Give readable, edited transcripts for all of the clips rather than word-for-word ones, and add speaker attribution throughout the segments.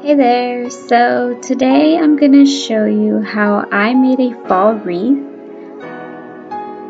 Speaker 1: Hey there, so today I'm going to show you how I made a fall wreath.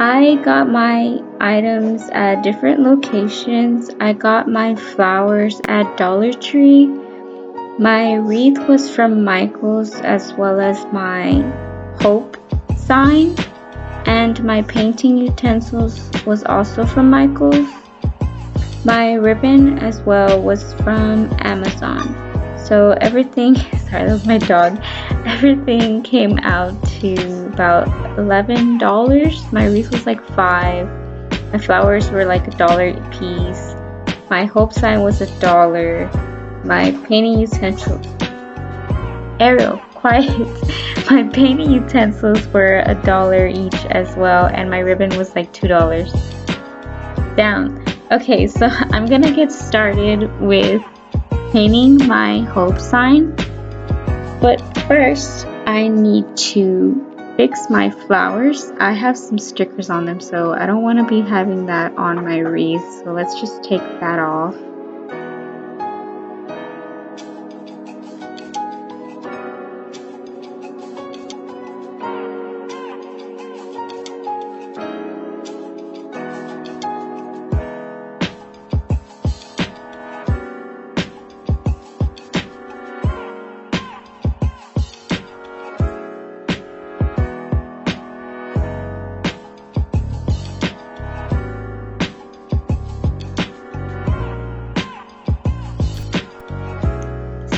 Speaker 1: I got my items at different locations. I got my flowers at Dollar Tree. My wreath was from Michael's as well as my hope sign, and my painting utensils was also from Michael's. My ribbon as well was from Amazon. So everything, sorry, that was my dog. Everything came out to about $11. My wreath was like $5. My flowers were like $1 a piece. My hope sign was $1. My painting utensils, Ariel, quiet. My painting utensils were $1 each as well, and my ribbon was like $2. Down. Okay, so I'm gonna get started with painting my hope sign, but first I need to fix my flowers. I have some stickers on them, so I don't want to be having that on my wreath, so let's just take that off.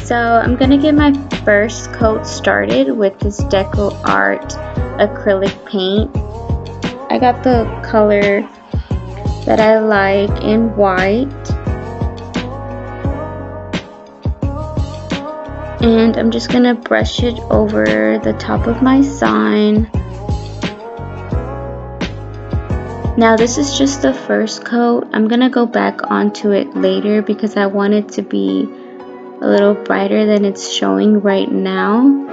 Speaker 1: So I'm gonna get my first coat started with this Deco Art acrylic paint. I got the color that I like in white, and I'm just gonna brush it over the top of my sign. Now this is just the first coat. I'm gonna go back onto it later because I want it to be a little brighter than it's showing right now.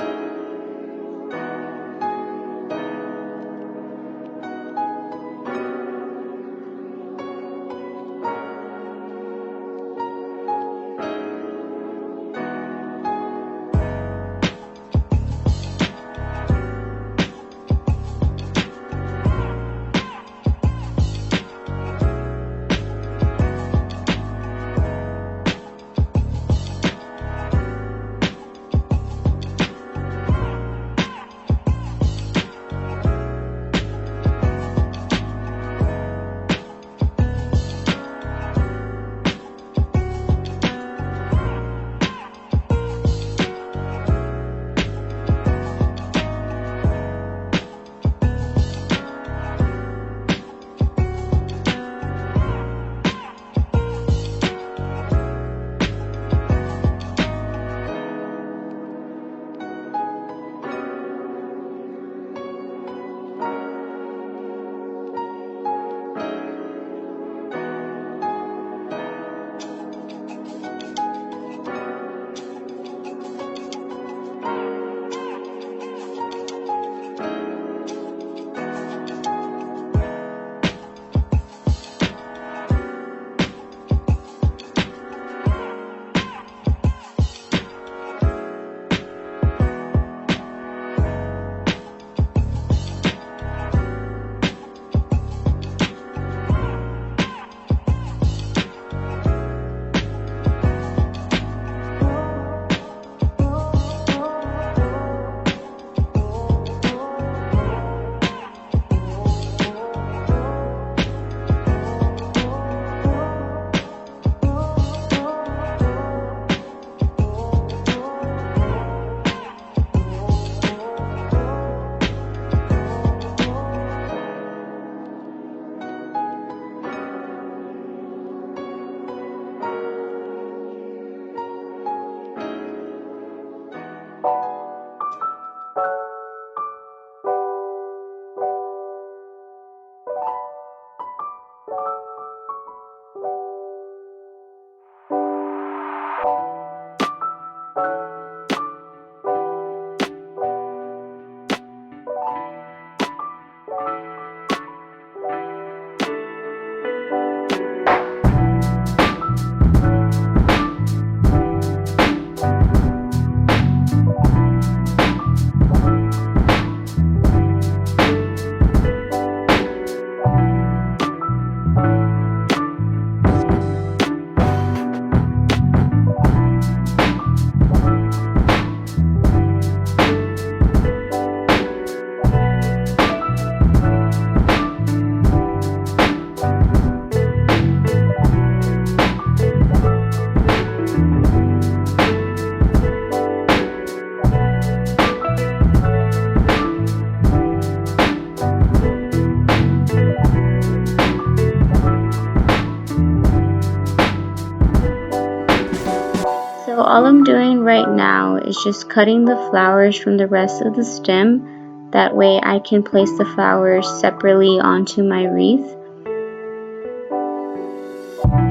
Speaker 1: So all I'm doing right now is just cutting the flowers from the rest of the stem. That way I can place the flowers separately onto my wreath.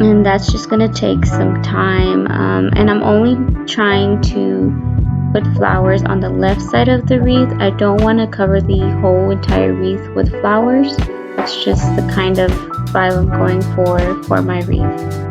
Speaker 1: And that's just going to take some time. And I'm only trying to put flowers on the left side of the wreath. I don't want to cover the whole entire wreath with flowers. That's just the kind of vibe I'm going for my wreath.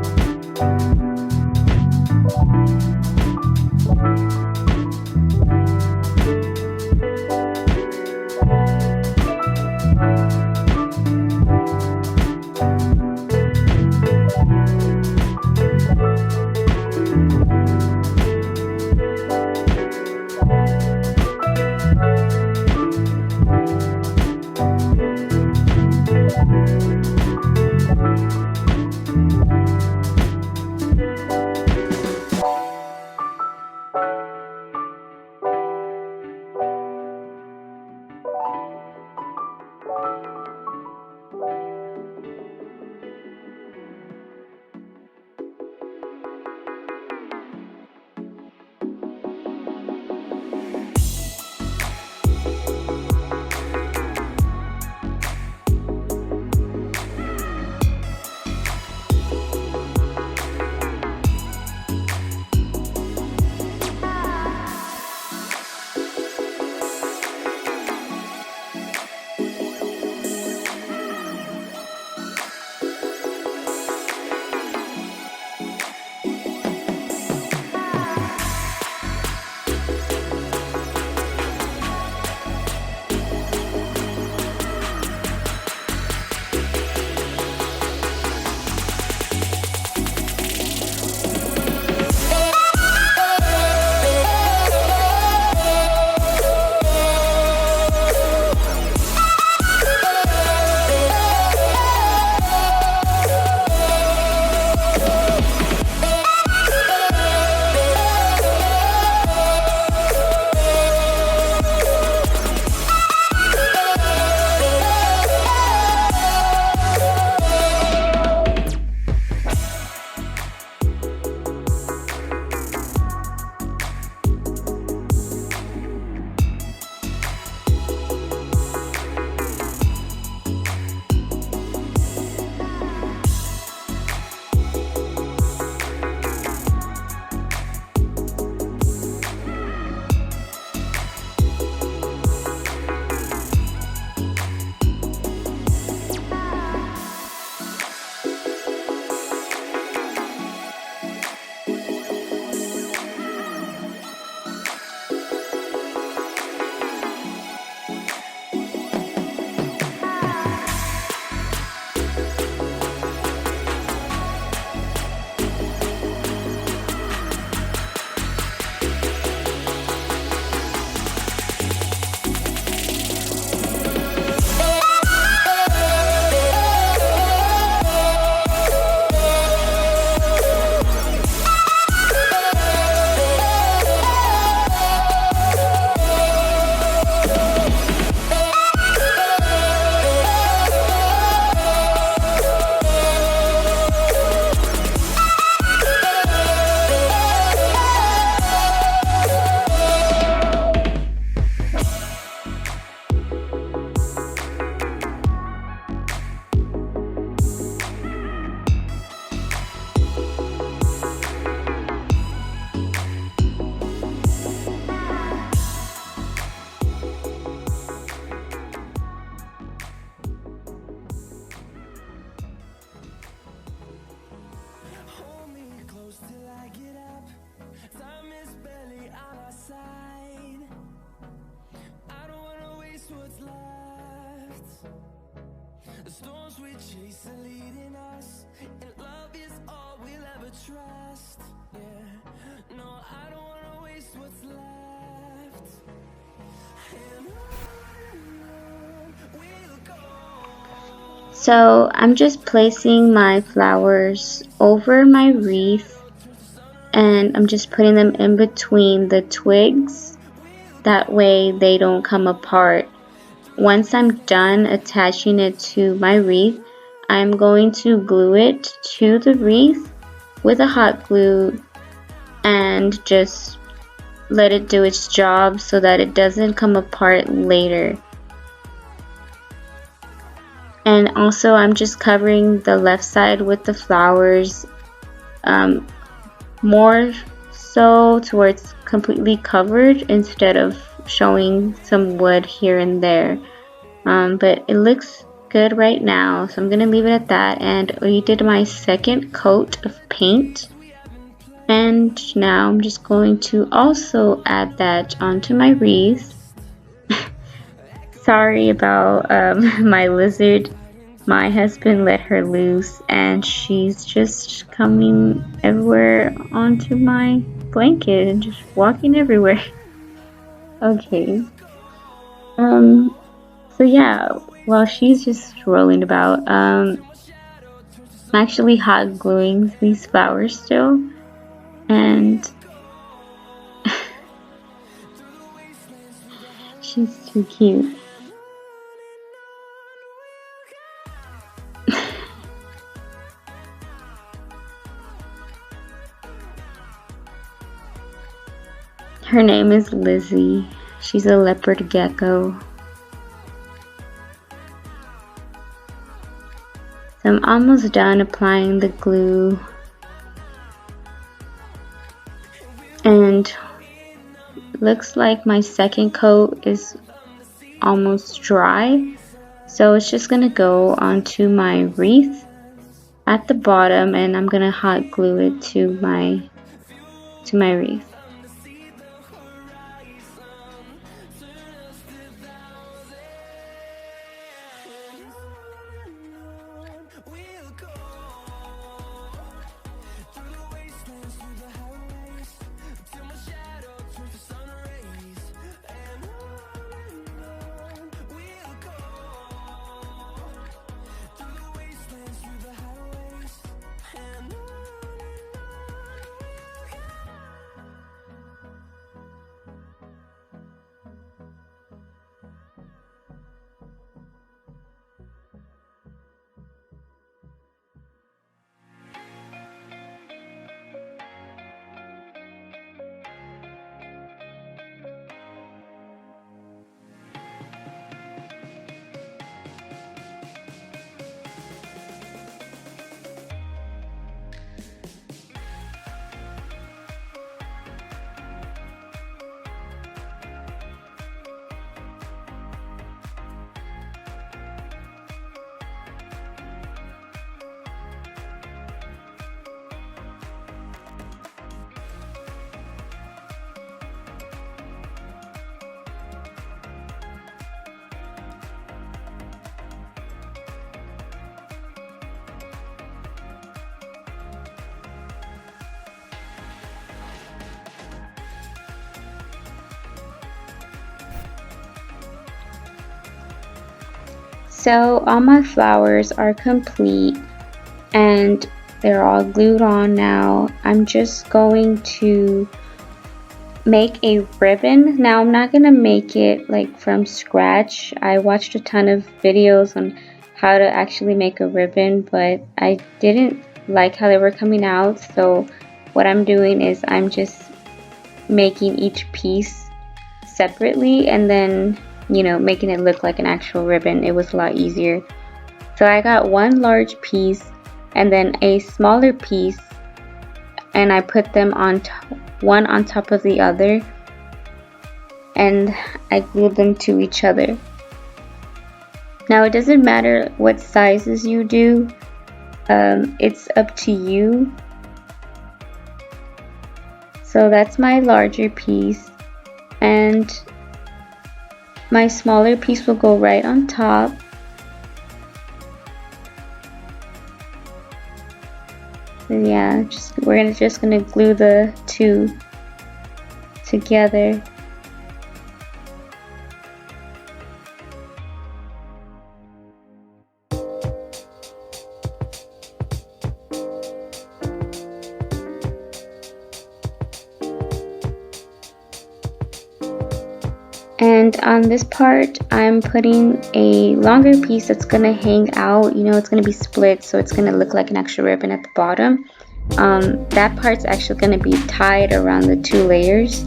Speaker 1: So I'm just placing my flowers over my wreath, and I'm just putting them in between the twigs. That way they don't come apart. Once I'm done attaching it to my wreath, I'm going to glue it to the wreath with a hot glue and just let it do its job so that it doesn't come apart later. And also I'm just covering the left side with the flowers, more so to where it's completely covered instead of showing some wood here and there. But it looks good right now, so I'm gonna leave it at that. And we did my second coat of paint, and now I'm just going to also add that onto my wreath. Sorry about my lizard. My husband let her loose and she's just coming everywhere onto my blanket and just walking everywhere. Okay. So yeah, while she's just rolling about, I'm actually hot gluing these flowers still, and she's too cute. Her name is Lizzie. She's a leopard gecko. So I'm almost done applying the glue, and looks like my second coat is almost dry, so it's just gonna go onto my wreath at the bottom, and I'm gonna hot glue it to my wreath. So all my flowers are complete and they're all glued on now. I'm just going to make a ribbon. Now I'm not gonna make it like from scratch. I watched a ton of videos on how to actually make a ribbon, but I didn't like how they were coming out. So what I'm doing is I'm just making each piece separately and then, you know, making it look like an actual ribbon. It was a lot easier. So I got one large piece and then a smaller piece, and I put them on one on top of the other, and I glued them to each other. Now it doesn't matter what sizes you do, it's up to you. So that's my larger piece, and my smaller piece will go right on top. So yeah, we're just gonna glue the two together. And on this part, I'm putting a longer piece that's gonna hang out. You know, it's gonna be split, so it's gonna look like an extra ribbon at the bottom. that part's actually going to be tied around the 2 layers.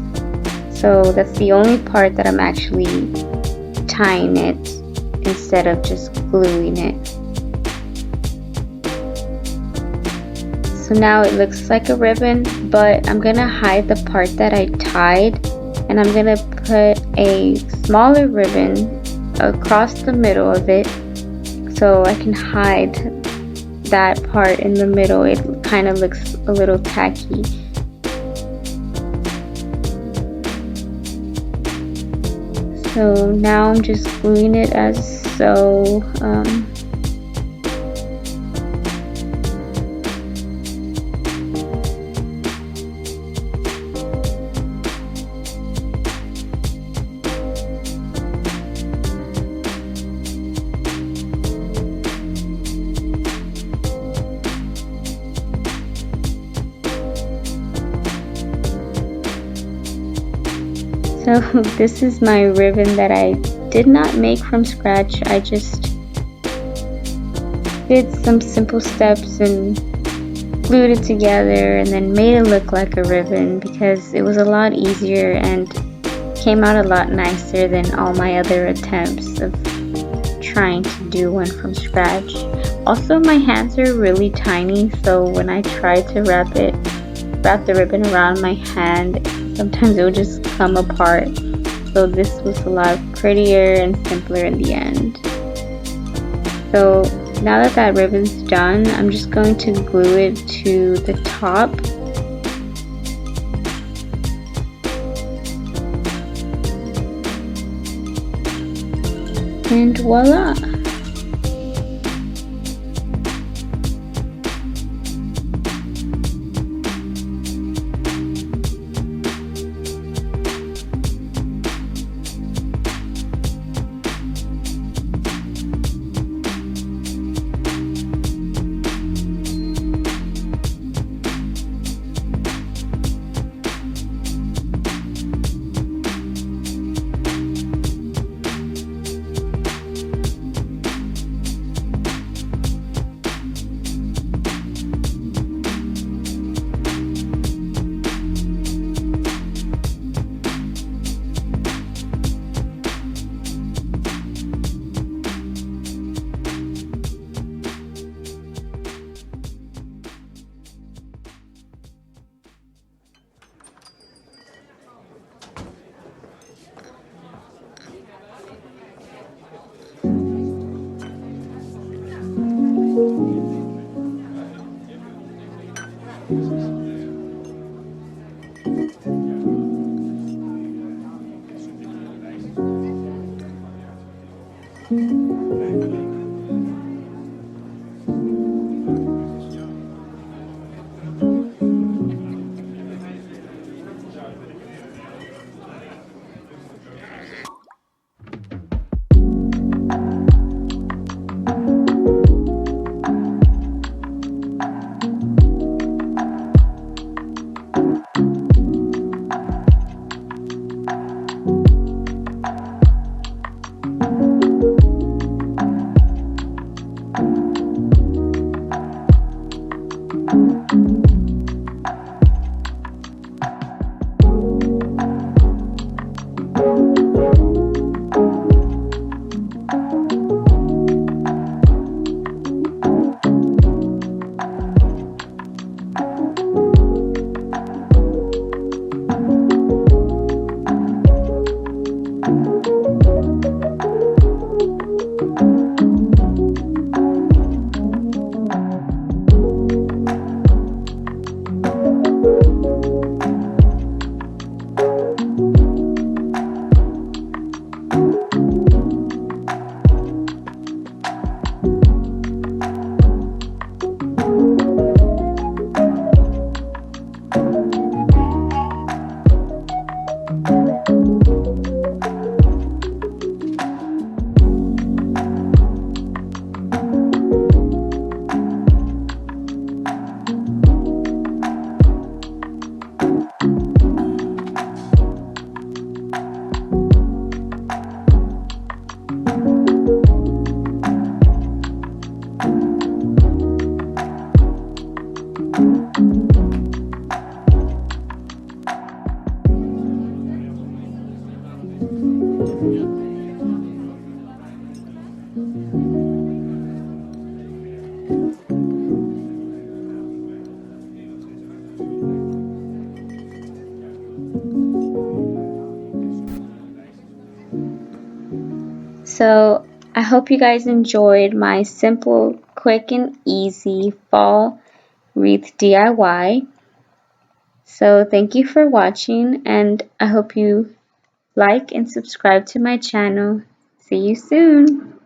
Speaker 1: So that's the only part that I'm actually tying it instead of just gluing it. So now it looks like a ribbon, but I'm gonna hide the part that I tied, and I'm gonna put a smaller ribbon across the middle of it so I can hide that part in the middle. It kind of looks a little tacky. So now I'm just gluing it as so. So this is my ribbon that I did not make from scratch. I just did some simple steps and glued it together and then made it look like a ribbon because it was a lot easier and came out a lot nicer than all my other attempts of trying to do one from scratch. Also, my hands are really tiny, so when I try to wrap the ribbon around my hand, sometimes it will just come apart. So this was a lot prettier and simpler in the end. So now that that ribbon's done, I'm just going to glue it to the top. And voila! So I hope you guys enjoyed my simple, quick, and easy fall wreath DIY. So thank you for watching, and I hope you like and subscribe to my channel. See you soon!